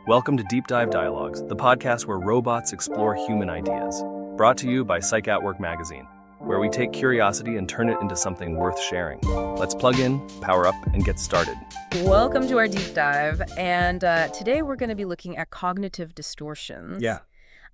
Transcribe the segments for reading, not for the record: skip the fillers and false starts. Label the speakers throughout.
Speaker 1: Welcome to Deep Dive Dialogues, the podcast where robots explore human ideas. Brought to you by Psych at Work magazine, where we take curiosity and turn it into something worth sharing. Let's plug in, power up, and get started.
Speaker 2: Welcome to our deep dive, and today we're going to be looking at cognitive distortions.
Speaker 3: Yeah.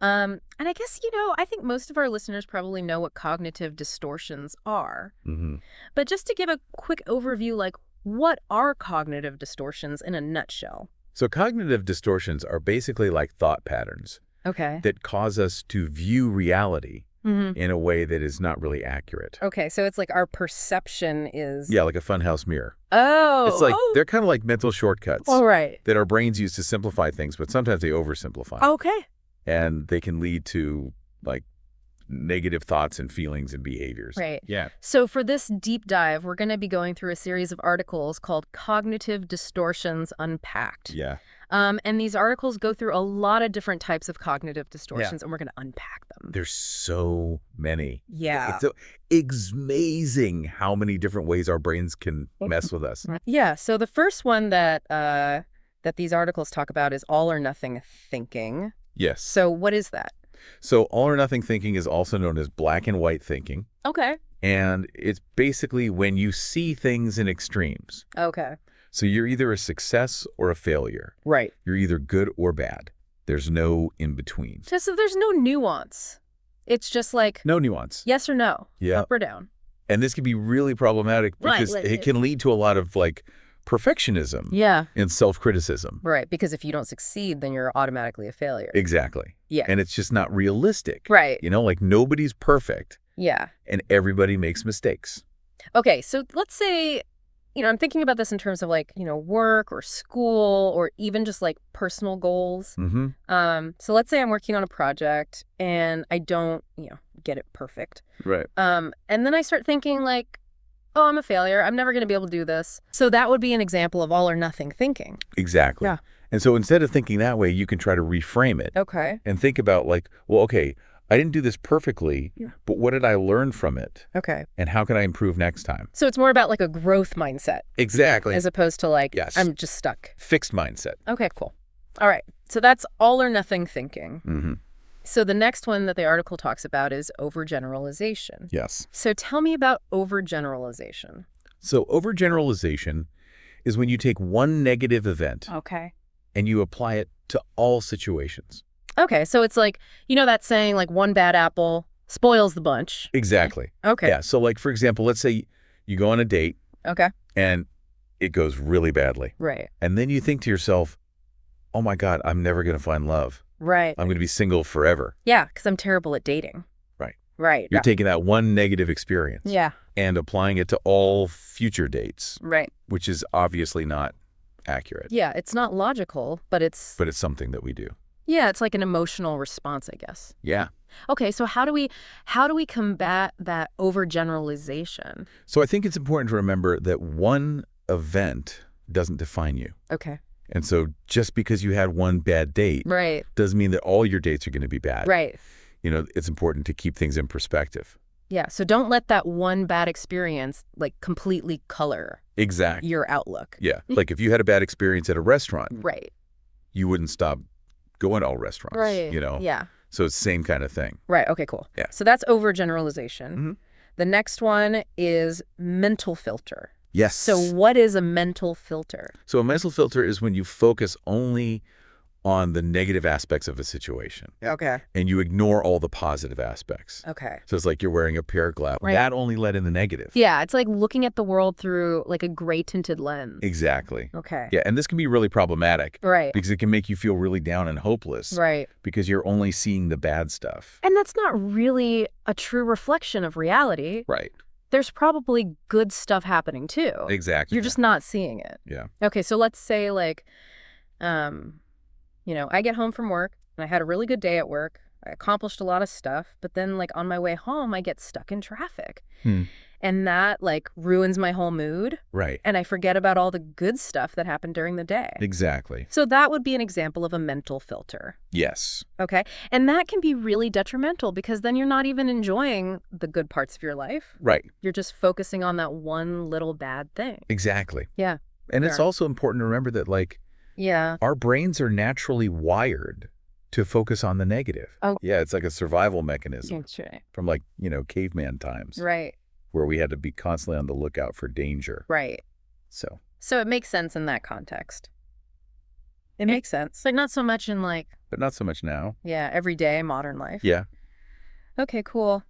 Speaker 2: And I guess, I think most of our listeners probably know what cognitive distortions are.
Speaker 3: Mm-hmm.
Speaker 2: But just to give a quick overview, what are cognitive distortions in a nutshell?
Speaker 3: So cognitive distortions are basically like thought patterns
Speaker 2: Okay.
Speaker 3: that cause us to view reality in a way that is not really accurate.
Speaker 2: Okay, so it's like our perception is...
Speaker 3: Yeah, like a funhouse mirror.
Speaker 2: Oh!
Speaker 3: It's like they're kind of like mental shortcuts
Speaker 2: All right.
Speaker 3: that our brains use to simplify things, but sometimes they oversimplify.
Speaker 2: Okay.
Speaker 3: And they can lead to negative thoughts and feelings and behaviors.
Speaker 2: Right.
Speaker 3: Yeah.
Speaker 2: So for this deep dive, we're going to be going through a series of articles called Cognitive Distortions Unpacked.
Speaker 3: Yeah.
Speaker 2: And these articles go through a lot of different types of cognitive distortions, and we're going to unpack them.
Speaker 3: There's so many.
Speaker 2: Yeah.
Speaker 3: It's amazing how many different ways our brains can mess with us.
Speaker 2: Yeah. So the first one that these articles talk about is all or nothing thinking.
Speaker 3: Yes.
Speaker 2: So what is that?
Speaker 3: So all or nothing thinking is also known as black and white thinking.
Speaker 2: Okay.
Speaker 3: And it's basically when you see things in extremes.
Speaker 2: Okay.
Speaker 3: So you're either a success or a failure.
Speaker 2: Right.
Speaker 3: You're either good or bad. There's no in between.
Speaker 2: So there's no nuance. It's just like
Speaker 3: No nuance.
Speaker 2: yes or no,
Speaker 3: Yeah.
Speaker 2: up or down.
Speaker 3: And this can be really problematic because it can lead to a lot of perfectionism
Speaker 2: Yeah.
Speaker 3: and self-criticism.
Speaker 2: Right. Because if you don't succeed, then you're automatically a failure.
Speaker 3: Exactly.
Speaker 2: Yeah.
Speaker 3: And it's just not realistic.
Speaker 2: Right.
Speaker 3: Nobody's perfect
Speaker 2: Yeah.
Speaker 3: and everybody makes mistakes.
Speaker 2: Okay, so let's say, I'm thinking about this in terms of work or school or even just personal goals.
Speaker 3: Mm-hmm.
Speaker 2: So let's say I'm working on a project and I don't, get it perfect.
Speaker 3: Right.
Speaker 2: And then I start thinking oh, I'm a failure. I'm never going to be able to do this. So that would be an example of all or nothing thinking.
Speaker 3: Exactly.
Speaker 2: Yeah.
Speaker 3: And so instead of thinking that way, you can try to reframe it.
Speaker 2: Okay.
Speaker 3: And think about okay, I didn't do this perfectly, but what did I learn from it?
Speaker 2: Okay.
Speaker 3: And how can I improve next time?
Speaker 2: So it's more about a growth mindset
Speaker 3: Exactly.
Speaker 2: as opposed to
Speaker 3: Yes.
Speaker 2: I'm just stuck.
Speaker 3: Fixed mindset.
Speaker 2: Okay, cool. All right. So that's all or nothing thinking.
Speaker 3: Mm-hmm.
Speaker 2: So the next one that the article talks about is overgeneralization.
Speaker 3: Yes.
Speaker 2: So tell me about overgeneralization.
Speaker 3: So overgeneralization is when you take one negative event
Speaker 2: Okay.
Speaker 3: and you apply it to all situations.
Speaker 2: Okay, so it's that saying, one bad apple spoils the bunch.
Speaker 3: Exactly.
Speaker 2: Okay.
Speaker 3: Yeah. So for example, let's say you go on a date
Speaker 2: Okay.
Speaker 3: and it goes really badly.
Speaker 2: Right.
Speaker 3: And then you think to yourself, oh my God, I'm never going to find love.
Speaker 2: Right.
Speaker 3: I'm going to be single forever.
Speaker 2: Yeah, because I'm terrible at dating.
Speaker 3: Right.
Speaker 2: Right.
Speaker 3: You're taking that one negative experience
Speaker 2: Yeah.
Speaker 3: and applying it to all future dates,
Speaker 2: Right.
Speaker 3: which is obviously not accurate.
Speaker 2: Yeah, it's not logical, but it's...
Speaker 3: But it's something that we do.
Speaker 2: Yeah, it's like an emotional response, I guess.
Speaker 3: Yeah.
Speaker 2: Okay, so how do we combat that overgeneralization?
Speaker 3: So I think it's important to remember that one event doesn't define you.
Speaker 2: Okay.
Speaker 3: And so just because you had one bad date
Speaker 2: Right.
Speaker 3: doesn't mean that all your dates are going to be bad.
Speaker 2: Right.
Speaker 3: It's important to keep things in perspective.
Speaker 2: Yeah, so don't let that one bad experience completely color
Speaker 3: Exactly.
Speaker 2: your outlook.
Speaker 3: Yeah. Like if you had a bad experience at a restaurant,
Speaker 2: Right.
Speaker 3: you wouldn't stop going to all restaurants.
Speaker 2: Right.
Speaker 3: Yeah. So it's the same kind of thing.
Speaker 2: Right. Okay, cool.
Speaker 3: Yeah.
Speaker 2: So that's overgeneralization.
Speaker 3: Mhm.
Speaker 2: The next one is mental filter.
Speaker 3: Yes.
Speaker 2: So what is a mental filter?
Speaker 3: So a mental filter is when you focus only on the negative aspects of a situation
Speaker 2: Okay.
Speaker 3: and you ignore all the positive aspects.
Speaker 2: Okay.
Speaker 3: So it's like you're wearing a pair of glasses.
Speaker 2: Right.
Speaker 3: That only let in the negative.
Speaker 2: Yeah, it's like looking at the world through a gray tinted lens.
Speaker 3: Exactly.
Speaker 2: Okay.
Speaker 3: Yeah. And this can be really problematic
Speaker 2: Right.
Speaker 3: because it can make you feel really down and hopeless
Speaker 2: Right.
Speaker 3: because you're only seeing the bad stuff.
Speaker 2: And that's not really a true reflection of reality.
Speaker 3: Right.
Speaker 2: There's probably good stuff happening too.
Speaker 3: Exactly.
Speaker 2: You're just not seeing it.
Speaker 3: Yeah.
Speaker 2: Okay, so let's say I get home from work and I had a really good day at work. I accomplished a lot of stuff, but then on my way home, I get stuck in traffic. And that ruins my whole mood.
Speaker 3: Right.
Speaker 2: And I forget about all the good stuff that happened during the day.
Speaker 3: Exactly.
Speaker 2: So that would be an example of a mental filter.
Speaker 3: Yes.
Speaker 2: Okay. And that can be really detrimental because then you're not even enjoying the good parts of your life.
Speaker 3: Right.
Speaker 2: You're just focusing on that one little bad thing.
Speaker 3: Exactly.
Speaker 2: Yeah.
Speaker 3: And it's
Speaker 2: Sure.
Speaker 3: also important to remember that
Speaker 2: Yeah.
Speaker 3: Our brains are naturally wired to focus on the negative.
Speaker 2: Oh.
Speaker 3: Yeah, it's like a survival mechanism
Speaker 2: That's right.
Speaker 3: from like, caveman times.
Speaker 2: Right.
Speaker 3: Where we had to be constantly on the lookout for danger.
Speaker 2: Right.
Speaker 3: So
Speaker 2: it makes sense in that context. It makes sense. Like not so much in like,
Speaker 3: but not so much now.
Speaker 2: yeah, everyday modern life.
Speaker 3: Yeah.
Speaker 2: Okay, cool.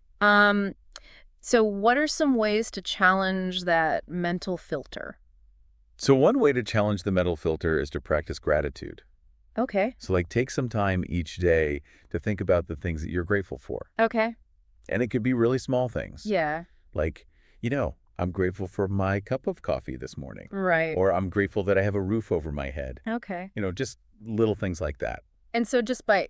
Speaker 2: So what are some ways to challenge that mental filter?
Speaker 3: So one way to challenge the mental filter is to practice gratitude.
Speaker 2: Okay.
Speaker 3: So like take some time each day to think about the things that you're grateful for.
Speaker 2: Okay.
Speaker 3: And it could be really small things.
Speaker 2: Yeah.
Speaker 3: Like, I'm grateful for my cup of coffee this morning.
Speaker 2: Right.
Speaker 3: Or I'm grateful that I have a roof over my head.
Speaker 2: Okay.
Speaker 3: Just little things like that.
Speaker 2: And so just by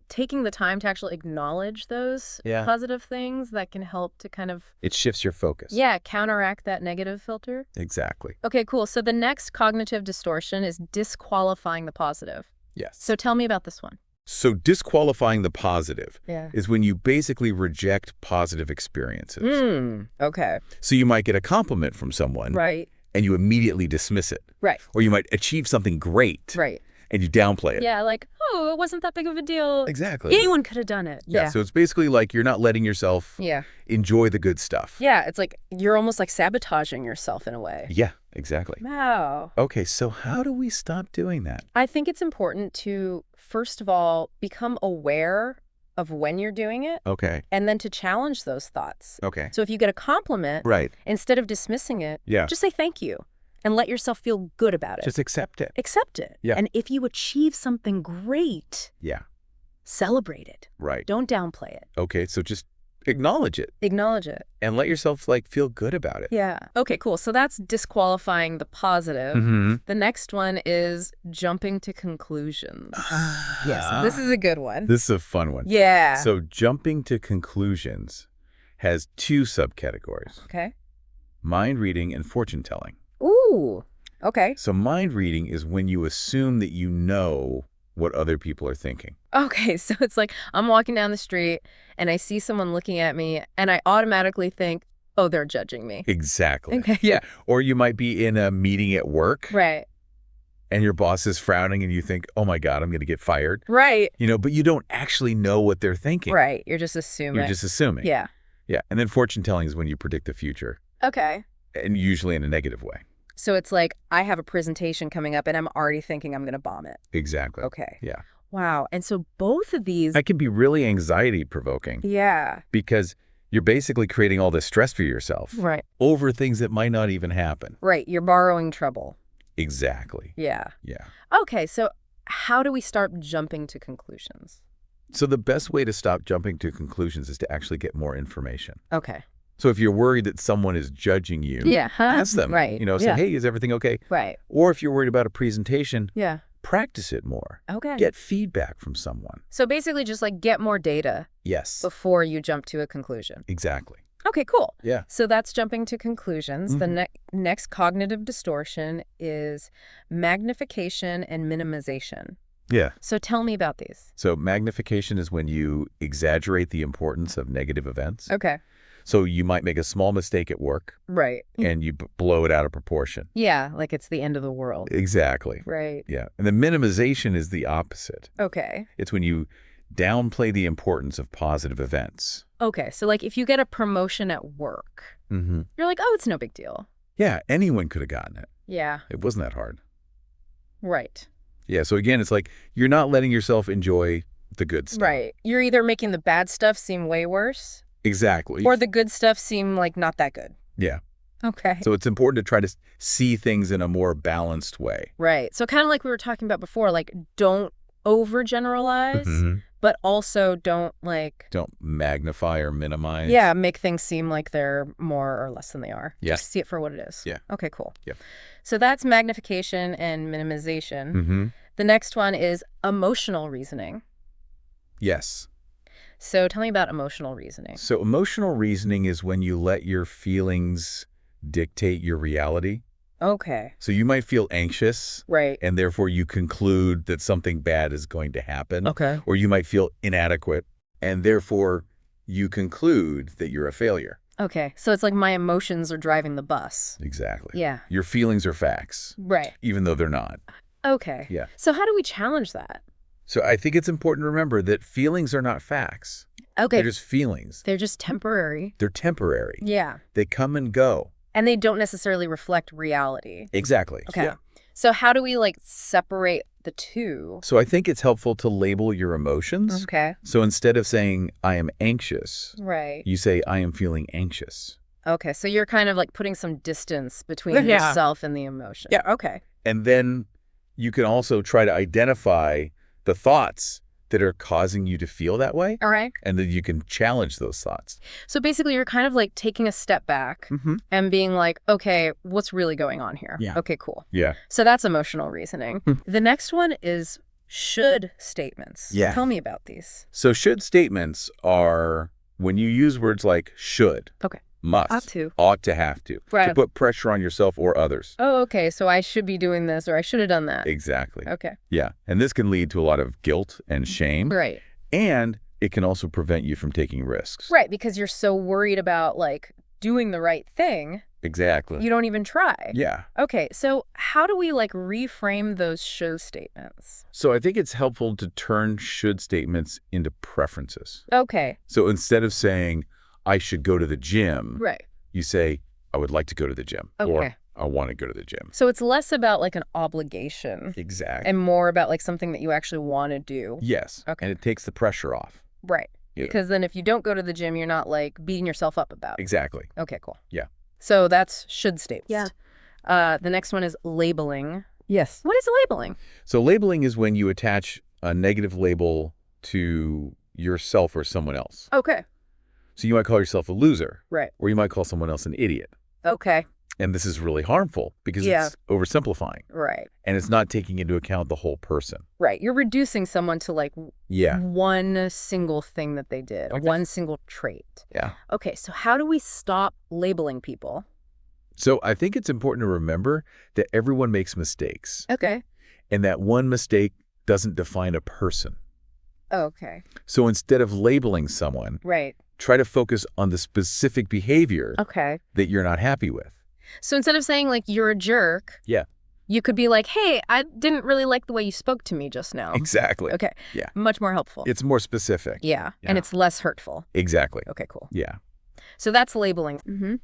Speaker 2: taking the time to actually acknowledge those positive things, that can help to kind of...
Speaker 3: It shifts your focus.
Speaker 2: Yeah, counteract that negative filter.
Speaker 3: Exactly.
Speaker 2: Okay, cool. So the next cognitive distortion is disqualifying the positive.
Speaker 3: Yes.
Speaker 2: So tell me about this one.
Speaker 3: So disqualifying the positive
Speaker 2: Yeah.
Speaker 3: is when you basically reject positive experiences.
Speaker 2: Okay.
Speaker 3: So you might get a compliment from someone.
Speaker 2: Right.
Speaker 3: And you immediately dismiss it.
Speaker 2: Right.
Speaker 3: Or you might achieve something great.
Speaker 2: Right.
Speaker 3: And you downplay it.
Speaker 2: Yeah, like, oh, it wasn't that big of a deal.
Speaker 3: Exactly.
Speaker 2: Anyone could have done it.
Speaker 3: Yeah. So it's basically like you're not letting yourself
Speaker 2: Yeah.
Speaker 3: enjoy the good stuff.
Speaker 2: Yeah, it's like you're almost like sabotaging yourself in a way.
Speaker 3: Yeah, exactly.
Speaker 2: Wow.
Speaker 3: Okay, so how do we stop doing that?
Speaker 2: I think it's important to, first of all, become aware of when you're doing it.
Speaker 3: Okay.
Speaker 2: And then to challenge those thoughts.
Speaker 3: Okay.
Speaker 2: So if you get a compliment,
Speaker 3: Right.
Speaker 2: instead of dismissing it,
Speaker 3: Yeah.
Speaker 2: just say thank you and let yourself feel good about it.
Speaker 3: Just accept it.
Speaker 2: Accept it.
Speaker 3: Yeah.
Speaker 2: And if you achieve something great,
Speaker 3: Yeah.
Speaker 2: celebrate it.
Speaker 3: Right.
Speaker 2: Don't downplay it.
Speaker 3: Okay, so just acknowledge it
Speaker 2: Acknowledge it.
Speaker 3: and let yourself feel good about it.
Speaker 2: Yeah. Okay, cool. So that's disqualifying the positive.
Speaker 3: Mm-hmm.
Speaker 2: The next one is jumping to conclusions. Yes, this is a good one.
Speaker 3: This is a fun one.
Speaker 2: Yeah.
Speaker 3: So jumping to conclusions has two subcategories.
Speaker 2: Okay.
Speaker 3: Mind reading and fortune telling.
Speaker 2: Ooh. Okay.
Speaker 3: So mind reading is when you assume that you know what other people are thinking.
Speaker 2: Okay, so it's like I'm walking down the street and I see someone looking at me and I automatically think, oh, they're judging me.
Speaker 3: Exactly.
Speaker 2: Okay, yeah.
Speaker 3: Or you might be in a meeting at work.
Speaker 2: Right.
Speaker 3: And your boss is frowning and you think, oh my God, I'm going to get fired.
Speaker 2: Right.
Speaker 3: But you don't actually know what they're thinking.
Speaker 2: Right. You're just assuming.
Speaker 3: You're just assuming.
Speaker 2: Yeah.
Speaker 3: Yeah. And then fortune telling is when you predict the future.
Speaker 2: Okay.
Speaker 3: And usually in a negative way.
Speaker 2: So it's like I have a presentation coming up and I'm already thinking I'm going to bomb it.
Speaker 3: Exactly.
Speaker 2: Okay.
Speaker 3: Yeah.
Speaker 2: Wow. And so both of these.
Speaker 3: That can be really anxiety provoking.
Speaker 2: Yeah.
Speaker 3: Because you're basically creating all this stress for yourself.
Speaker 2: Right.
Speaker 3: Over things that might not even happen.
Speaker 2: Right. You're borrowing trouble.
Speaker 3: Exactly.
Speaker 2: Yeah.
Speaker 3: Yeah.
Speaker 2: Okay. So how do we start jumping to conclusions?
Speaker 3: So the best way to stop jumping to conclusions is to actually get more information.
Speaker 2: Okay.
Speaker 3: So if you're worried that someone is judging you,
Speaker 2: yeah.
Speaker 3: ask them.
Speaker 2: Right.
Speaker 3: Say, hey, is everything okay?
Speaker 2: Right.
Speaker 3: Or if you're worried about a presentation,
Speaker 2: yeah.
Speaker 3: practice it more.
Speaker 2: Okay.
Speaker 3: Get feedback from someone.
Speaker 2: So basically just get more data.
Speaker 3: Yes.
Speaker 2: Before you jump to a conclusion.
Speaker 3: Exactly.
Speaker 2: Okay, cool.
Speaker 3: Yeah.
Speaker 2: So that's jumping to conclusions. The next cognitive distortion is magnification and minimization.
Speaker 3: Yeah.
Speaker 2: So tell me about these.
Speaker 3: So magnification is when you exaggerate the importance of negative events.
Speaker 2: Okay.
Speaker 3: So you might make a small mistake at work.
Speaker 2: Right.
Speaker 3: And you blow it out of proportion.
Speaker 2: Yeah, like it's the end of the world.
Speaker 3: Exactly.
Speaker 2: Right.
Speaker 3: Yeah. And the minimization is the opposite.
Speaker 2: Okay.
Speaker 3: It's when you downplay the importance of positive events.
Speaker 2: Okay. So if you get a promotion at work, you're like, oh, it's no big deal.
Speaker 3: Yeah, anyone could have gotten it.
Speaker 2: Yeah.
Speaker 3: It wasn't that hard.
Speaker 2: Right.
Speaker 3: Yeah, so again, it's like you're not letting yourself enjoy the good stuff.
Speaker 2: Right. You're either making the bad stuff seem way worse.
Speaker 3: Exactly.
Speaker 2: Or the good stuff seem not that good.
Speaker 3: Yeah.
Speaker 2: Okay.
Speaker 3: So it's important to try to see things in a more balanced way.
Speaker 2: Right. So kind of like we were talking about before, don't overgeneralize, but also don't
Speaker 3: Don't magnify or minimize.
Speaker 2: Yeah, make things seem like they're more or less than they are.
Speaker 3: Yeah.
Speaker 2: Just see it for what it is.
Speaker 3: Yeah.
Speaker 2: Okay, cool.
Speaker 3: Yeah.
Speaker 2: So that's magnification and minimization. The next one is emotional reasoning.
Speaker 3: Yes.
Speaker 2: So tell me about emotional reasoning.
Speaker 3: So emotional reasoning is when you let your feelings dictate your reality.
Speaker 2: Okay.
Speaker 3: So you might feel anxious.
Speaker 2: Right.
Speaker 3: And therefore you conclude that something bad is going to happen.
Speaker 2: Okay.
Speaker 3: Or you might feel inadequate. And therefore you conclude that you're a failure.
Speaker 2: Okay. So it's like my emotions are driving the bus.
Speaker 3: Exactly.
Speaker 2: Yeah.
Speaker 3: Your feelings are facts.
Speaker 2: Right.
Speaker 3: Even though they're not.
Speaker 2: Okay.
Speaker 3: Yeah.
Speaker 2: So how do we challenge that?
Speaker 3: So I think it's important to remember that feelings are not facts.
Speaker 2: Okay.
Speaker 3: They're just feelings.
Speaker 2: They're just temporary.
Speaker 3: They're temporary.
Speaker 2: Yeah.
Speaker 3: They come and go.
Speaker 2: And they don't necessarily reflect reality.
Speaker 3: Exactly.
Speaker 2: Okay.
Speaker 3: Yeah.
Speaker 2: So how do we like separate the two?
Speaker 3: So I think it's helpful to label your emotions.
Speaker 2: Okay.
Speaker 3: So instead of saying, I am anxious,
Speaker 2: Right.
Speaker 3: you say, I am feeling anxious.
Speaker 2: Okay. So you're kind of like putting some distance between
Speaker 3: Yeah.
Speaker 2: yourself and the emotion.
Speaker 3: Yeah.
Speaker 2: Okay.
Speaker 3: And then you can also try to identify the thoughts that are causing you to feel that way.
Speaker 2: All right.
Speaker 3: And then you can challenge those thoughts.
Speaker 2: So basically you're kind of like taking a step back and being like, okay, what's really going on here?
Speaker 3: Yeah.
Speaker 2: Okay, cool.
Speaker 3: Yeah.
Speaker 2: So that's emotional reasoning. The next one is should statements.
Speaker 3: Yeah.
Speaker 2: Tell me about these.
Speaker 3: So should statements are when you use words like should,
Speaker 2: Okay.
Speaker 3: must,
Speaker 2: Ought to.
Speaker 3: have to
Speaker 2: Right.
Speaker 3: put pressure on yourself or others.
Speaker 2: Oh, okay. So I should be doing this or I should have done that.
Speaker 3: Exactly.
Speaker 2: Okay.
Speaker 3: Yeah. And this can lead to a lot of guilt and shame.
Speaker 2: Right.
Speaker 3: And it can also prevent you from taking risks.
Speaker 2: Right. Because you're so worried about like doing the right thing,
Speaker 3: Exactly.
Speaker 2: you don't even try.
Speaker 3: Yeah.
Speaker 2: Okay. So how do we like reframe those show statements?
Speaker 3: So I think it's helpful to turn should statements into preferences.
Speaker 2: Okay.
Speaker 3: So instead of saying, I should go to the gym,
Speaker 2: Right.
Speaker 3: you say, I would like to go to the gym.
Speaker 2: Okay.
Speaker 3: Or I want to go to the gym.
Speaker 2: So it's less about like an obligation
Speaker 3: Exactly.
Speaker 2: and more about like something that you actually want to do.
Speaker 3: Yes.
Speaker 2: Okay.
Speaker 3: And it takes the pressure off.
Speaker 2: Right.
Speaker 3: Yeah.
Speaker 2: Because then if you don't go to the gym, you're not like beating yourself up about it.
Speaker 3: Exactly.
Speaker 2: Okay, cool.
Speaker 3: Yeah.
Speaker 2: So that's should statements.
Speaker 4: Yeah.
Speaker 2: The next one is labeling.
Speaker 4: Yes.
Speaker 2: What is labeling?
Speaker 3: So labeling is when you attach a negative label to yourself or someone else.
Speaker 2: Okay.
Speaker 3: So you might call yourself a loser,
Speaker 2: Right.
Speaker 3: or you might call someone else an idiot.
Speaker 2: Okay.
Speaker 3: And this is really harmful because
Speaker 2: Yeah.
Speaker 3: it's oversimplifying
Speaker 2: Right.
Speaker 3: and it's not taking into account the whole person.
Speaker 2: Right. You're reducing someone to like
Speaker 3: Yeah.
Speaker 2: one single thing that they did,
Speaker 3: Okay.
Speaker 2: one single trait.
Speaker 3: Yeah.
Speaker 2: Okay. So how do we stop labeling people?
Speaker 3: So I think it's important to remember that everyone makes mistakes
Speaker 2: Okay.
Speaker 3: and that one mistake doesn't define a person.
Speaker 2: Okay.
Speaker 3: So instead of labeling someone,
Speaker 2: Right.
Speaker 3: try to focus on the specific behavior
Speaker 2: Okay.
Speaker 3: that you're not happy with.
Speaker 2: So instead of saying like you're a jerk,
Speaker 3: Yeah.
Speaker 2: you could be like, hey, I didn't really like the way you spoke to me just now.
Speaker 3: Exactly.
Speaker 2: Okay.
Speaker 3: Yeah.
Speaker 2: Much more helpful.
Speaker 3: It's more specific.
Speaker 2: Yeah.
Speaker 3: Yeah.
Speaker 2: And it's less hurtful.
Speaker 3: Exactly.
Speaker 2: Okay, cool.
Speaker 3: Yeah.
Speaker 2: So that's labeling.
Speaker 4: Mm-hmm.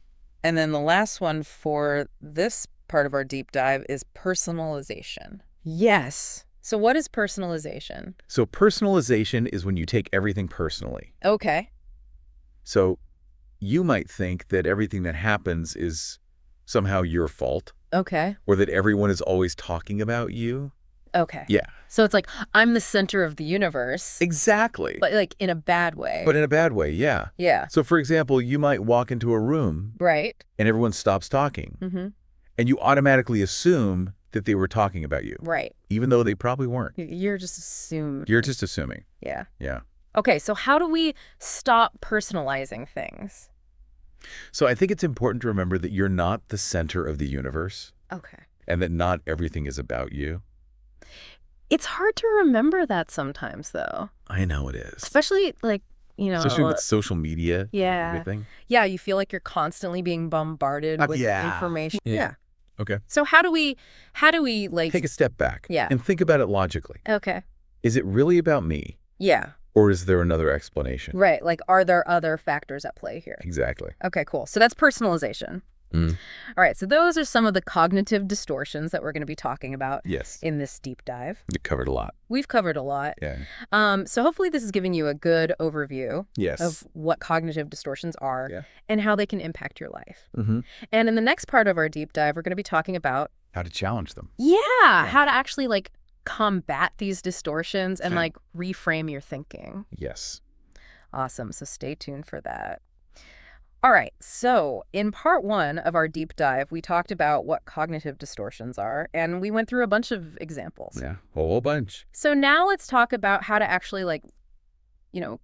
Speaker 4: And then the last one for this part of our deep dive is personalization.
Speaker 2: Yes. So what is personalization?
Speaker 3: So personalization is when you take everything personally.
Speaker 2: Okay.
Speaker 3: So you might think that everything that happens is somehow your fault
Speaker 2: Okay.
Speaker 3: or that everyone is always talking about you.
Speaker 2: Okay.
Speaker 3: Yeah.
Speaker 2: So it's like I'm the center of the universe,
Speaker 3: Exactly.
Speaker 2: but like in a bad way.
Speaker 3: But in a bad way, yeah.
Speaker 2: yeah.
Speaker 3: So for example, you might walk into a room
Speaker 2: Right.
Speaker 3: and everyone stops talking
Speaker 2: Mm-hmm.
Speaker 3: and you automatically assume that they were talking about you,
Speaker 2: Right.
Speaker 3: even though they probably weren't.
Speaker 2: You're just assumed.
Speaker 3: You're just assuming.
Speaker 2: Yeah.
Speaker 3: Yeah.
Speaker 2: Okay. So how do we stop personalizing things?
Speaker 3: So I think it's important to remember that you're not the center of the universe
Speaker 2: Okay.
Speaker 3: and that not everything is about you.
Speaker 2: It's hard to remember that sometimes, though.
Speaker 3: I know it is.
Speaker 2: Especially like, you know,
Speaker 3: Especially with social media
Speaker 2: yeah.
Speaker 3: and everything.
Speaker 2: Yeah, you feel like you're constantly being bombarded with
Speaker 3: yeah.
Speaker 2: information.
Speaker 3: Yeah. Okay.
Speaker 2: So how do we like
Speaker 3: Take a step back
Speaker 2: Yeah.
Speaker 3: and think about it logically.
Speaker 2: Okay.
Speaker 3: Is it really about me
Speaker 2: Yeah.
Speaker 3: or is there another explanation?
Speaker 2: Right. Like are there other factors at play here?
Speaker 3: Exactly.
Speaker 2: Okay, cool. So that's personalization.
Speaker 3: Mm.
Speaker 2: All right, so those are some of the cognitive distortions that we're going to be talking about
Speaker 3: Yes.
Speaker 2: in this deep dive.
Speaker 3: You covered a lot.
Speaker 2: We've covered a lot.
Speaker 3: Yeah.
Speaker 2: So hopefully this is giving you a good overview
Speaker 3: Yes.
Speaker 2: of what cognitive distortions are
Speaker 3: Yeah.
Speaker 2: and how they can impact your life.
Speaker 3: Mm-hmm.
Speaker 2: And in the next part of our deep dive, we're going to be talking about,
Speaker 3: How to challenge them.
Speaker 2: how to actually like combat these distortions and
Speaker 3: Okay.
Speaker 2: like reframe your thinking.
Speaker 3: Yes.
Speaker 2: Awesome. So stay tuned for that. All right. So in part 1 of our deep dive, we talked about what cognitive distortions are, and we went through a bunch of examples.
Speaker 3: Yeah. A whole bunch.
Speaker 2: So now let's talk about how to actually like,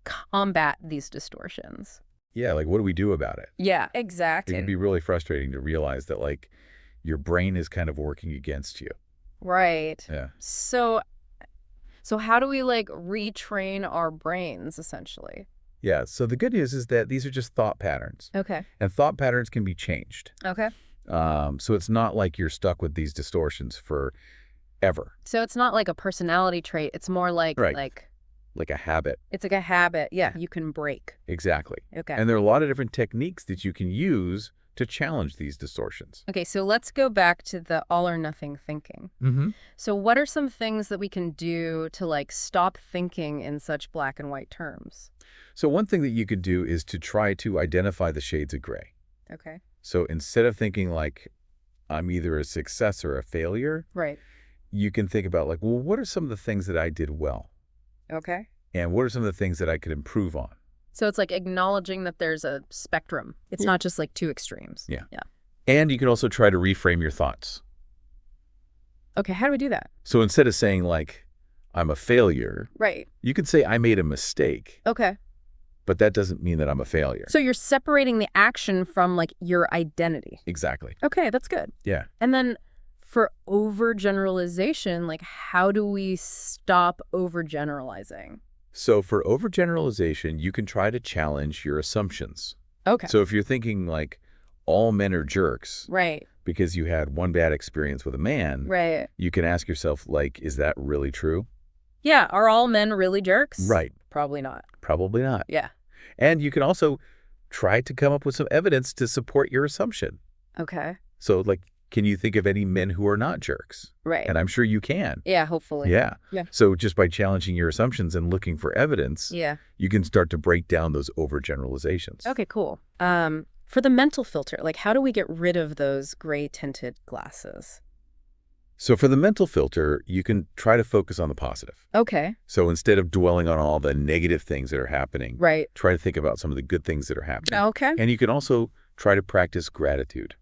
Speaker 2: combat these distortions.
Speaker 3: Yeah. Like, what do we do about it?
Speaker 2: Yeah,
Speaker 3: It
Speaker 2: exactly.
Speaker 3: can be really frustrating to realize that, like, your brain is kind of working against you.
Speaker 2: Right.
Speaker 3: Yeah.
Speaker 2: So how do we like retrain our brains essentially?
Speaker 3: Yeah. So the good news is that these are just thought patterns,
Speaker 2: Okay.
Speaker 3: and thought patterns can be changed.
Speaker 2: Okay.
Speaker 3: So it's not like you're stuck with these distortions for ever.
Speaker 2: So it's not like a personality trait. It's more like
Speaker 3: Right.
Speaker 2: like
Speaker 3: A habit.
Speaker 2: it's like a habit. Yeah, you can break.
Speaker 3: Exactly.
Speaker 2: Okay.
Speaker 3: And there are a lot of different techniques that you can use to challenge these distortions.
Speaker 2: Okay, so let's go back to the all or nothing thinking.
Speaker 3: Mm-hmm.
Speaker 2: So what are some things that we can do to like stop thinking in such black and white terms?
Speaker 3: So one thing that you could do is to try to identify the shades of gray.
Speaker 2: Okay.
Speaker 3: So instead of thinking like, I'm either a success or a failure,
Speaker 2: Right.
Speaker 3: you can think about like, well, what are some of the things that I did well?
Speaker 2: Okay.
Speaker 3: And what are some of the things that I could improve on?
Speaker 2: So it's like acknowledging that there's a spectrum. It's not just like two extremes.
Speaker 3: Yeah.
Speaker 2: Yeah.
Speaker 3: And you can also try to reframe your thoughts.
Speaker 2: Okay, how do we do that?
Speaker 3: So instead of saying like, I'm a failure,
Speaker 2: Right.
Speaker 3: you could say I made a mistake,
Speaker 2: Okay.
Speaker 3: but that doesn't mean that I'm a failure.
Speaker 2: So you're separating the action from like your identity.
Speaker 3: Exactly.
Speaker 2: Okay, that's good.
Speaker 3: Yeah.
Speaker 2: And then for overgeneralization, like how do we stop overgeneralizing?
Speaker 3: So for overgeneralization, you can try to challenge your assumptions.
Speaker 2: Okay.
Speaker 3: So if you're thinking like all men are jerks
Speaker 2: Right.
Speaker 3: because you had one bad experience with a man,
Speaker 2: Right.
Speaker 3: you can ask yourself like, is that really true?
Speaker 2: Yeah. Are all men really jerks?
Speaker 3: Right.
Speaker 2: Probably not.
Speaker 3: Probably not.
Speaker 2: Yeah.
Speaker 3: And you can also try to come up with some evidence to support your assumption.
Speaker 2: Okay.
Speaker 3: So like, can you think of any men who are not jerks?
Speaker 2: Right.
Speaker 3: And I'm sure you can.
Speaker 2: Yeah, hopefully.
Speaker 3: Yeah.
Speaker 2: Yeah.
Speaker 3: So just by challenging your assumptions and looking for evidence,
Speaker 2: Yeah.
Speaker 3: you can start to break down those overgeneralizations.
Speaker 2: Okay, cool. For the mental filter, like how do we get rid of those gray tinted glasses?
Speaker 3: So for the mental filter, you can try to focus on the positive.
Speaker 2: Okay.
Speaker 3: So instead of dwelling on all the negative things that are happening,
Speaker 2: Right.
Speaker 3: try to think about some of the good things that are happening.
Speaker 2: Okay.
Speaker 3: And you can also try to practice gratitude.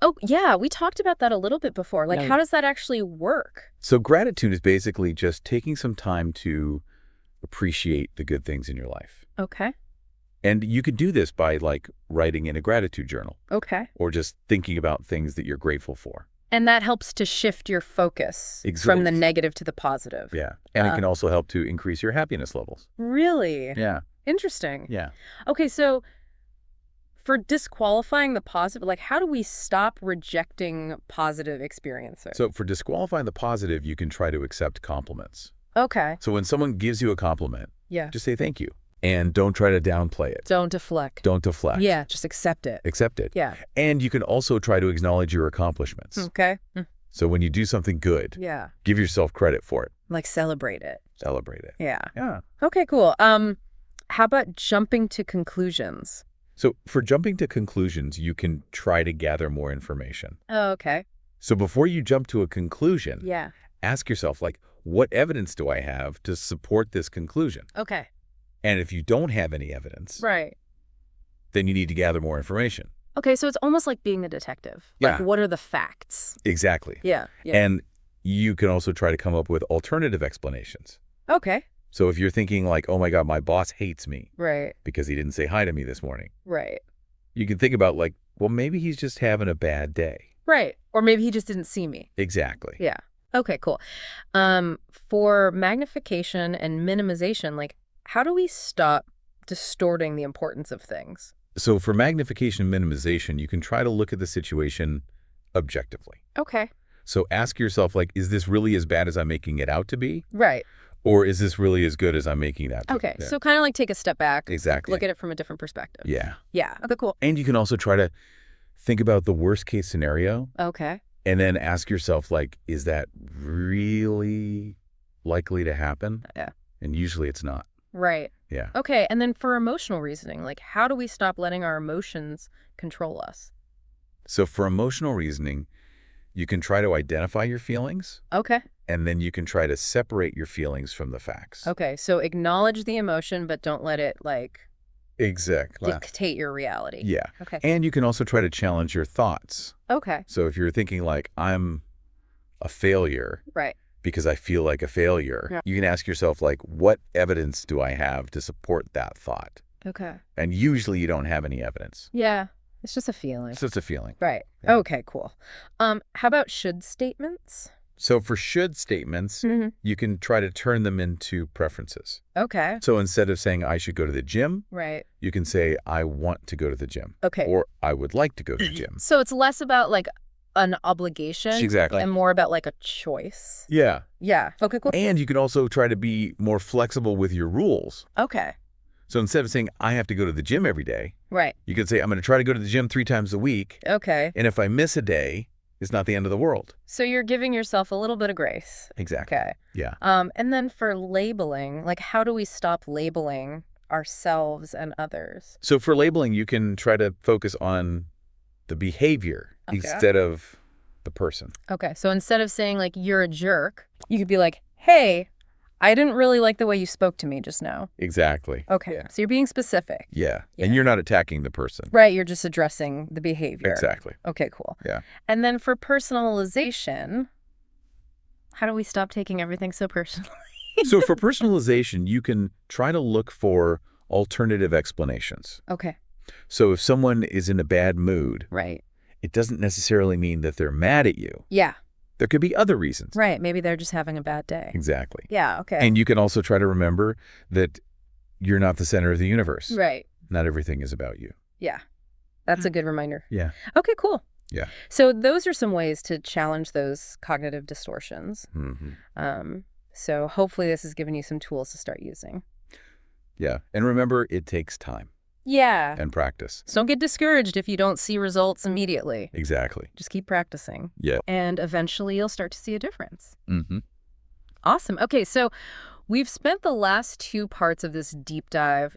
Speaker 2: Oh, yeah, we talked about that a little bit before. Like,
Speaker 3: Yeah.
Speaker 2: how does that actually work?
Speaker 3: So gratitude is basically just taking some time to appreciate the good things in your life.
Speaker 2: Okay.
Speaker 3: And you could do this by like writing in a gratitude journal
Speaker 2: Okay.
Speaker 3: or just thinking about things that you're grateful for.
Speaker 2: And that helps to shift your focus
Speaker 3: Exactly.
Speaker 2: from the negative to the positive.
Speaker 3: Yeah. And it can also help to increase your happiness levels.
Speaker 2: Really?
Speaker 3: Yeah.
Speaker 2: Interesting.
Speaker 3: Yeah.
Speaker 2: Okay, so for disqualifying the positive, like how do we stop rejecting positive experiences?
Speaker 3: So for disqualifying the positive, you can try to accept compliments.
Speaker 2: Okay.
Speaker 3: So when someone gives you a compliment,
Speaker 2: Yeah.
Speaker 3: just say thank you. And don't try to downplay it.
Speaker 2: Don't deflect.
Speaker 3: Don't deflect.
Speaker 2: Yeah, just accept it.
Speaker 3: Accept it.
Speaker 2: Yeah.
Speaker 3: And you can also try to acknowledge your accomplishments.
Speaker 2: Okay.
Speaker 3: So when you do something good,
Speaker 2: Yeah.
Speaker 3: give yourself credit for it.
Speaker 2: Like celebrate it.
Speaker 3: Celebrate it.
Speaker 2: Yeah.
Speaker 3: Yeah.
Speaker 2: Okay, cool. How about jumping to conclusions?
Speaker 3: So for jumping to conclusions, you can try to gather more information.
Speaker 2: Oh, okay.
Speaker 3: So before you jump to a conclusion,
Speaker 2: Yeah.
Speaker 3: ask yourself, like, what evidence do I have to support this conclusion?
Speaker 2: Okay.
Speaker 3: And if you don't have any evidence,
Speaker 2: Right.
Speaker 3: then you need to gather more information.
Speaker 2: Okay, so it's almost like being a detective. Like,
Speaker 3: Yeah.
Speaker 2: what are the facts?
Speaker 3: Exactly.
Speaker 2: Yeah. Yeah.
Speaker 3: And you can also try to come up with alternative explanations.
Speaker 2: Okay.
Speaker 3: So if you're thinking like, oh my God, my boss hates me
Speaker 2: Right.
Speaker 3: because he didn't say hi to me this morning,
Speaker 2: Right.
Speaker 3: you can think about like, well, maybe he's just having a bad day.
Speaker 2: Right. Or maybe he just didn't see me.
Speaker 3: Exactly.
Speaker 2: Yeah. Okay, cool. For magnification and minimization, like, how do we stop distorting the importance of things?
Speaker 3: So for magnification and minimization, you can try to look at the situation objectively.
Speaker 2: Okay.
Speaker 3: So ask yourself, like, is this really as bad as I'm making it out to be?
Speaker 2: Right.
Speaker 3: Or is this really as good as I'm making it out to
Speaker 2: Okay.
Speaker 3: be?
Speaker 2: So kind of like take a step back.
Speaker 3: Exactly.
Speaker 2: Look at it from a different perspective.
Speaker 3: Yeah.
Speaker 2: Yeah. Okay, cool.
Speaker 3: And you can also try to think about the worst case scenario
Speaker 2: Okay.
Speaker 3: and then ask yourself, like, is that really likely to happen?
Speaker 2: Yeah.
Speaker 3: And usually it's not.
Speaker 2: Right.
Speaker 3: Yeah.
Speaker 2: Okay. And then for emotional reasoning, like, how do we stop letting our emotions control us?
Speaker 3: So for emotional reasoning, you can try to identify your feelings,
Speaker 2: Okay.
Speaker 3: and then you can try to separate your feelings from the facts.
Speaker 2: Okay. So acknowledge the emotion, but don't let it, like,
Speaker 3: Exactly.
Speaker 2: dictate your reality.
Speaker 3: Yeah.
Speaker 2: Okay.
Speaker 3: And you can also try to challenge your thoughts.
Speaker 2: Okay.
Speaker 3: So if you're thinking like, I'm a failure
Speaker 2: Right.
Speaker 3: because I feel like a failure,
Speaker 2: Yeah.
Speaker 3: you can ask yourself, like, what evidence do I have to support that thought?
Speaker 2: Okay.
Speaker 3: And usually you don't have any evidence.
Speaker 2: Yeah. It's just a feeling.
Speaker 3: It's just a feeling.
Speaker 2: Right.
Speaker 3: Yeah.
Speaker 2: Okay, cool. How about should statements?
Speaker 3: So for should statements,
Speaker 2: Mm-hmm.
Speaker 3: you can try to turn them into preferences.
Speaker 2: Okay.
Speaker 3: So instead of saying, I should go to the gym,
Speaker 2: Right.
Speaker 3: you can say, I want to go to the gym.
Speaker 2: Okay.
Speaker 3: Or I would like to go to the gym.
Speaker 2: So it's less about like, an obligation
Speaker 3: Exactly.
Speaker 2: and more about like a choice.
Speaker 3: Yeah.
Speaker 2: Yeah. Okay, cool.
Speaker 3: And you can also try to be more flexible with your rules.
Speaker 2: Okay.
Speaker 3: So instead of saying, I have to go to the gym every day,
Speaker 2: Right.
Speaker 3: you could say, I'm going to try to go to the gym 3 times a week.
Speaker 2: Okay.
Speaker 3: And if I miss a day, it's not the end of the world.
Speaker 2: So you're giving yourself a little bit of grace.
Speaker 3: Exactly.
Speaker 2: Okay.
Speaker 3: Yeah.
Speaker 2: And then for labeling, like how do we stop labeling ourselves and others?
Speaker 3: So for labeling, you can try to focus on the behavior instead of the person.
Speaker 2: Okay. So instead of saying like you're a jerk, you could be like, hey, I didn't really like the way you spoke to me just now.
Speaker 3: Exactly.
Speaker 2: Okay.
Speaker 3: Yeah.
Speaker 2: So you're being specific.
Speaker 3: Yeah.
Speaker 2: Yeah.
Speaker 3: And you're not attacking the person.
Speaker 2: Right. You're just addressing the behavior.
Speaker 3: Exactly.
Speaker 2: Okay, cool.
Speaker 3: Yeah.
Speaker 2: And then for personalization, how do we stop taking everything so personally?
Speaker 3: So for personalization, you can try to look for alternative explanations.
Speaker 2: Okay.
Speaker 3: So if someone is in a bad mood,
Speaker 2: Right.
Speaker 3: it doesn't necessarily mean that they're mad at you.
Speaker 2: Yeah.
Speaker 3: There could be other reasons.
Speaker 2: Right. Maybe they're just having a bad day.
Speaker 3: Exactly.
Speaker 2: Yeah. Okay.
Speaker 3: And you can also try to remember that you're not the center of the universe.
Speaker 2: Right.
Speaker 3: Not everything is about you.
Speaker 2: Yeah. That's a good reminder.
Speaker 3: Yeah.
Speaker 2: Okay, cool.
Speaker 3: Yeah.
Speaker 2: So those are some ways to challenge those cognitive distortions.
Speaker 3: Mm-hmm.
Speaker 2: So hopefully this has given you some tools to start using.
Speaker 3: Yeah. And remember, it takes time
Speaker 2: Yeah.
Speaker 3: and practice.
Speaker 2: So don't get discouraged if you don't see results immediately.
Speaker 3: Exactly.
Speaker 2: Just keep practicing.
Speaker 3: Yeah.
Speaker 2: And eventually you'll start to see a difference.
Speaker 3: Mm-hmm.
Speaker 2: Awesome. Okay, so we've spent the last 2 parts of this deep dive,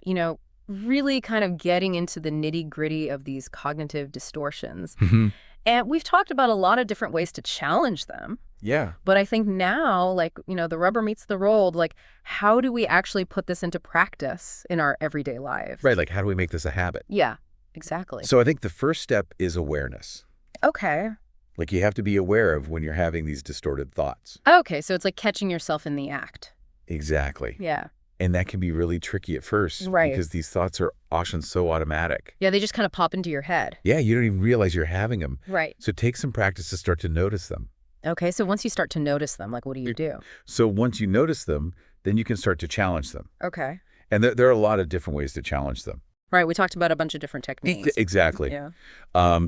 Speaker 2: really kind of getting into the nitty-gritty of these cognitive distortions.
Speaker 3: Mm-hmm.
Speaker 2: And we've talked about a lot of different ways to challenge them.
Speaker 3: Yeah.
Speaker 2: But I think now, the rubber meets the road. How do we actually put this into practice in our everyday lives?
Speaker 3: Right. Like, how do we make this a habit?
Speaker 2: Yeah, exactly.
Speaker 3: So I think the first step is awareness.
Speaker 2: Okay.
Speaker 3: Like, you have to be aware of when you're having these distorted thoughts.
Speaker 2: Okay, so it's like catching yourself in the act.
Speaker 3: Exactly.
Speaker 2: Yeah.
Speaker 3: And that can be really tricky at first.
Speaker 2: Right.
Speaker 3: Because these thoughts are often so automatic.
Speaker 2: Yeah, they just kind of pop into your head.
Speaker 3: Yeah, you don't even realize you're having them.
Speaker 2: Right.
Speaker 3: So take some practice to start to notice them.
Speaker 2: Okay, so once you start to notice them, what do you do?
Speaker 3: So once you notice them, then you can start to challenge them.
Speaker 2: Okay.
Speaker 3: And there are a lot of different ways to challenge them.
Speaker 2: Right, we talked about a bunch of different techniques.
Speaker 3: Exactly.
Speaker 2: Yeah.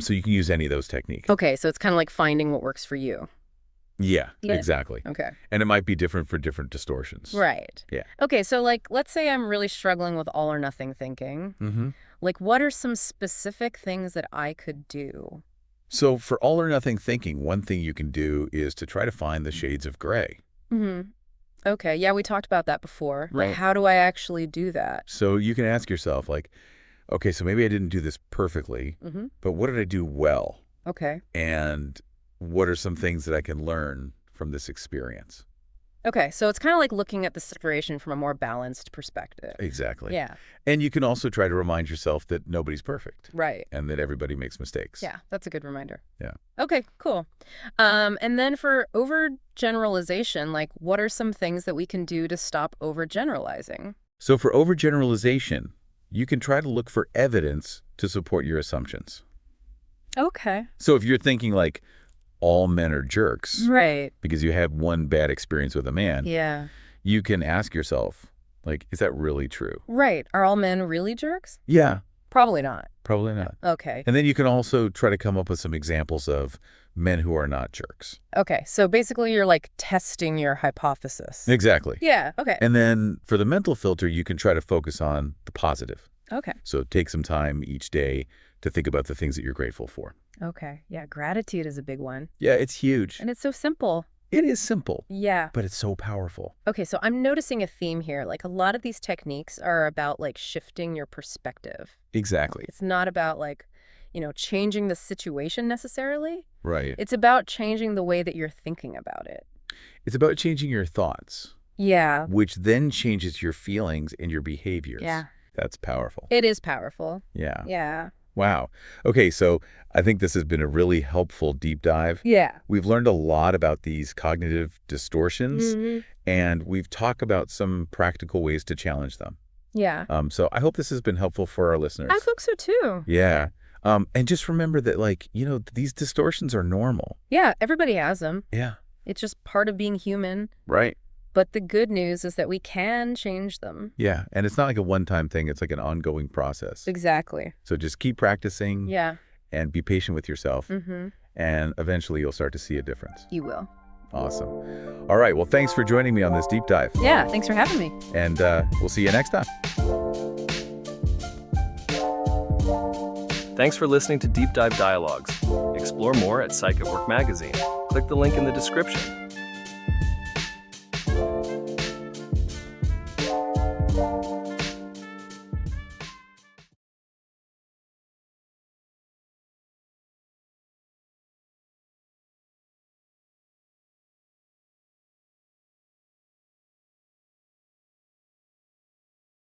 Speaker 3: So you can use any of those techniques.
Speaker 2: Okay, so it's kind of like finding what works for you.
Speaker 3: Yeah,
Speaker 2: Yeah.
Speaker 3: exactly.
Speaker 2: Okay.
Speaker 3: And it might be different for different distortions.
Speaker 2: Right.
Speaker 3: Yeah.
Speaker 2: Okay, so let's say I'm really struggling with all or nothing thinking.
Speaker 3: Mm-hmm.
Speaker 2: What are some specific things that I could do?
Speaker 3: So for all or nothing thinking, one thing you can do is to try to find the shades of gray.
Speaker 2: Mm-hmm. Okay, yeah, we talked about that before.
Speaker 3: Right.
Speaker 2: How do I actually do that?
Speaker 3: So you can ask yourself, okay, so maybe I didn't do this perfectly,
Speaker 2: Mm-hmm.
Speaker 3: but what did I do well?
Speaker 2: Okay.
Speaker 3: And what are some things that I can learn from this experience?
Speaker 2: Okay, so it's kind of like looking at the situation from a more balanced perspective.
Speaker 3: Exactly.
Speaker 2: Yeah.
Speaker 3: And you can also try to remind yourself that nobody's perfect
Speaker 2: Right.
Speaker 3: and that everybody makes mistakes.
Speaker 2: Yeah, that's a good reminder.
Speaker 3: Yeah.
Speaker 2: Okay, cool. And then for overgeneralization, what are some things that we can do to stop overgeneralizing?
Speaker 3: So for overgeneralization, you can try to look for evidence to support your assumptions.
Speaker 2: Okay.
Speaker 3: So if you're thinking all men are jerks
Speaker 2: Right.
Speaker 3: because you had one bad experience with a man,
Speaker 2: Yeah.
Speaker 3: you can ask yourself, is that really true?
Speaker 2: Right. Are all men really jerks?
Speaker 3: Yeah,
Speaker 2: Probably not.
Speaker 3: probably not.
Speaker 2: Okay.
Speaker 3: And then you can also try to come up with some examples of men who are not jerks.
Speaker 2: Okay, so basically you're testing your hypothesis.
Speaker 3: Exactly.
Speaker 2: Yeah, okay.
Speaker 3: And then for the mental filter, you can try to focus on the positive.
Speaker 2: Okay.
Speaker 3: So take some time each day to think about the things that you're grateful for.
Speaker 2: Okay. Yeah, gratitude is a big one.
Speaker 3: Yeah, it's huge.
Speaker 2: And it's so simple.
Speaker 3: It is simple,
Speaker 2: Yeah.
Speaker 3: but it's so powerful.
Speaker 2: Okay, so I'm noticing a theme here. A lot of these techniques are about shifting your perspective.
Speaker 3: Exactly.
Speaker 2: It's not about changing the situation necessarily.
Speaker 3: Right.
Speaker 2: It's about changing the way that you're thinking about it.
Speaker 3: It's about changing your thoughts,
Speaker 2: Yeah.
Speaker 3: which then changes your feelings and your behaviors.
Speaker 2: Yeah.
Speaker 3: That's powerful.
Speaker 2: It is powerful.
Speaker 3: Yeah.
Speaker 2: Yeah.
Speaker 3: Wow. Okay, so I think this has been a really helpful deep dive.
Speaker 2: Yeah.
Speaker 3: We've learned a lot about these cognitive distortions,
Speaker 2: Mhm.
Speaker 3: and we've talked about some practical ways to challenge them.
Speaker 2: Yeah.
Speaker 3: So I hope this has been helpful for our listeners.
Speaker 2: I think so too.
Speaker 3: Yeah. And just remember that, these distortions are normal.
Speaker 2: Yeah, everybody has them.
Speaker 3: Yeah.
Speaker 2: It's just part of being human.
Speaker 3: Right.
Speaker 2: But the good news is that we can change them.
Speaker 3: Yeah. And it's not like a one-time thing. It's like an ongoing process.
Speaker 2: Exactly.
Speaker 3: So just keep practicing
Speaker 2: Yeah.
Speaker 3: and be patient with yourself.
Speaker 2: Mm-hmm.
Speaker 3: and eventually you'll start to see a difference.
Speaker 2: You will.
Speaker 3: Awesome. All right. Well, thanks for joining me on this deep dive.
Speaker 2: Yeah, thanks for having me.
Speaker 3: And we'll see you next time.
Speaker 1: Thanks for listening to Deep Dive Dialogues. Explore more at Psych at Work magazine. Click the link in the description.